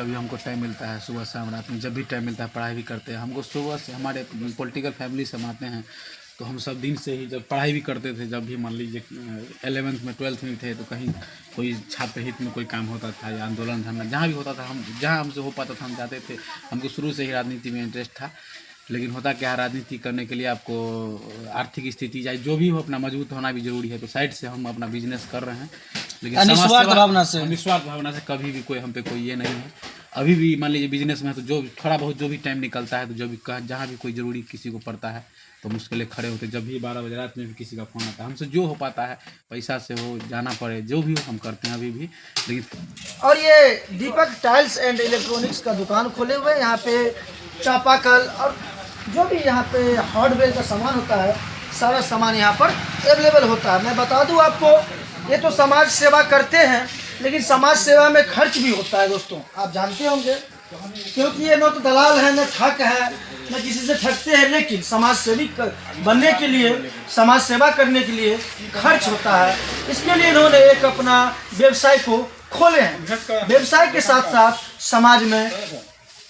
जब भी हमको टाइम मिलता है, सुबह शाम रात में जब भी टाइम मिलता है पढ़ाई भी करते हैं। हमको सुबह से हमारे पॉलिटिकल फैमिली से हम आते हैं, तो हम सब दिन से ही जब पढ़ाई भी करते थे, जब भी मान लीजिए 11th में 12th में थे, तो कहीं कोई छात्र हित में कोई काम होता था या आंदोलन धरना जहाँ भी होता था, हम जहाँ हमसे हो पाता था हम जाते थे। हमको शुरू से ही राजनीति में इंटरेस्ट था, लेकिन होता क्या है, राजनीति करने के लिए आपको आर्थिक स्थिति चाहे जो भी हो, अपना मजबूत होना भी जरूरी है। तो साइड से हम अपना बिजनेस कर रहे हैं, लेकिन निस्वार्थ भावना से कभी भी कोई हम पे कोई ये नहीं है। अभी भी मान लीजिए बिजनेस में है, तो जो थोड़ा बहुत जो भी टाइम निकलता है, तो जो भी जहाँ भी कोई ज़रूरी किसी को पड़ता है, तो हम उसके लिए खड़े होते। जब भी 12 बजे रात में भी किसी का फ़ोन आता है, हमसे जो हो पाता है, पैसा से हो, जाना पड़े, जो भी हो हम करते हैं अभी भी। लेकिन और ये दीपक टाइल्स एंड इलेक्ट्रॉनिक्स का दुकान खोले हुए हैं। यहाँ पे चापाकल और जो भी यहाँ पे हार्डवेयर का सामान होता है, सारा सामान यहाँ पर अवेलेबल होता है। मैं बता दूँ आपको, ये तो समाज सेवा करते हैं, लेकिन समाज सेवा में खर्च भी होता है दोस्तों, आप जानते होंगे, क्योंकि ये न तो दलाल है, न ठग है, न किसी से ठगते हैं। लेकिन समाज सेवी बनने के लिए, समाज सेवा करने के लिए खर्च होता है। इसके लिए इन्होंने एक अपना व्यवसाय को खोले हैं। व्यवसाय के साथ साथ समाज में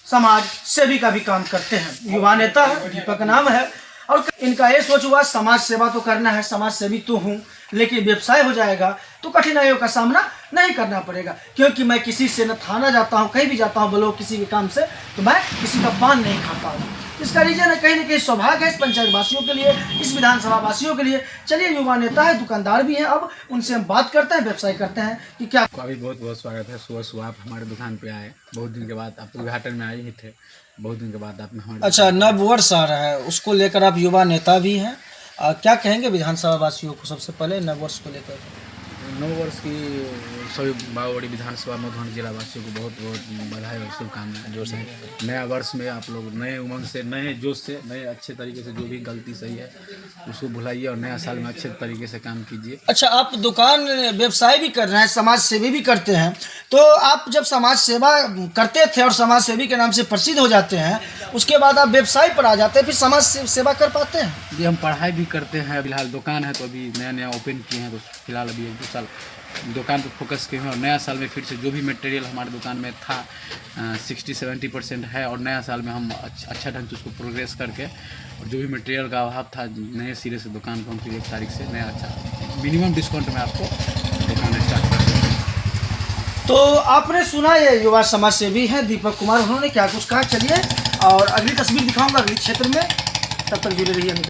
समाज सेवी का भी काम करते हैं। युवा नेता है, दीपक नाम है, और इनका ये सोच हुआ समाज सेवा तो करना है, समाज सेवी तो हूँ, लेकिन व्यवसाय हो जाएगा तो कठिनाइयों का सामना नहीं करना पड़ेगा। क्योंकि मैं किसी से न थाना जाता हूँ, कहीं भी जाता हूँ बोलो किसी के काम से, तो मैं किसी का पान नहीं खाता हूँ। इसका रीजन है कहीं न कहीं सौभाग्य है इस पंचायत वासियों के लिए, इस विधानसभा वासियों के लिए। चलिए, युवा नेता है, दुकानदार भी हैं, अब उनसे हम बात करते हैं, व्यवसाय करते हैं कि क्या। अभी बहुत बहुत स्वागत है। सुबह सुबह आप हमारे दुकान पे आए, बहुत दिन के बाद। आप उद्घाटन में आए ही थे, बहुत दिन के बाद आपने हमारे। अच्छा, नव वर्ष आ रहा है, उसको लेकर आप युवा नेता भी हैं, क्या कहेंगे विधानसभा वासियों को सबसे पहले नव वर्ष को लेकर? नव वर्ष की सभी बावड़ी विधानसभा मधुबनी जिला वासियों को बहुत बहुत बधाई और शुभकामनाएं। जो से नया वर्ष में आप लोग नए उमंग से, नए जोश से, नए अच्छे तरीके से, जो भी गलती सही है उसको भुलाइए और नया साल में अच्छे तरीके से काम कीजिए। अच्छा, आप दुकान व्यवसाय भी कर रहे हैं, समाज सेवी भी करते हैं, तो आप जब समाज सेवा करते थे और समाज सेवी के नाम से प्रसिद्ध हो जाते हैं, उसके बाद आप व्यवसाय पर आ जाते हैं, फिर समाज सेवा कर पाते हैं? जी, हम पढ़ाई भी करते हैं। फिलहाल दुकान है तो अभी नया नया ओपन किए हैं, तो फिलहाल अभी 1-2 साल दुकान पर फोकस किए हैं। और नया साल में फिर से जो भी मटेरियल हमारे दुकान में था 60-70% है, और नया साल में हम अच्छा ढंग से उसको प्रोग्रेस करके, और जो भी मटेरियल का अभाव था, नए सिरे से दुकान को हम फिर 1 तारीख से नया अच्छा मिनिमम डिस्काउंट में आपको दुकान स्टार्ट कर देंगे। तो आपने सुना, ये युवा समाज सेवी हैं दीपक कुमार, उन्होंने क्या कुछ कहा। चलिए और अगली तस्वीर दिखाऊंगा अगली क्षेत्र में, तब तक जुड़े रहिए।